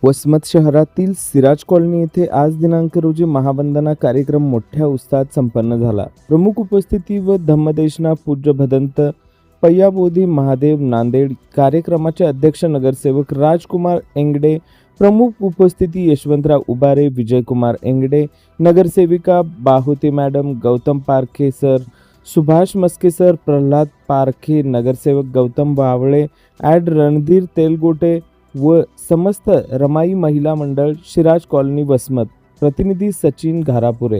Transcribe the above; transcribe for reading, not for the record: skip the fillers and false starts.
वसमत शहरातील सिराज कॉलनी येथे आज दिनांक रोजी महावंदना कार्यक्रम मोठ्या उत्साहात संपन्न झाला। प्रमुख उपस्थिती व धम्मदेशना पूज्य भदंत पय्याबोधी महादेव नांदेड। कार्यक्रमाचे अध्यक्ष नगरसेवक राजकुमार एंगडे, प्रमुख उपस्थिती यशवंतराव उबारे, विजयकुमार एंगडे, नगरसेविका Bahuti madam, Gautam Parkhe sir, Subhash Maske sir, Pralhad Parkhe, नगरसेवक गौतम वावळे, ॲड रणधीर तेलगोटे व समस्त रमाई महिला मंडळ, सिराज कॉलनी वसमत। प्रतिनिधी सचिन घारापुरे।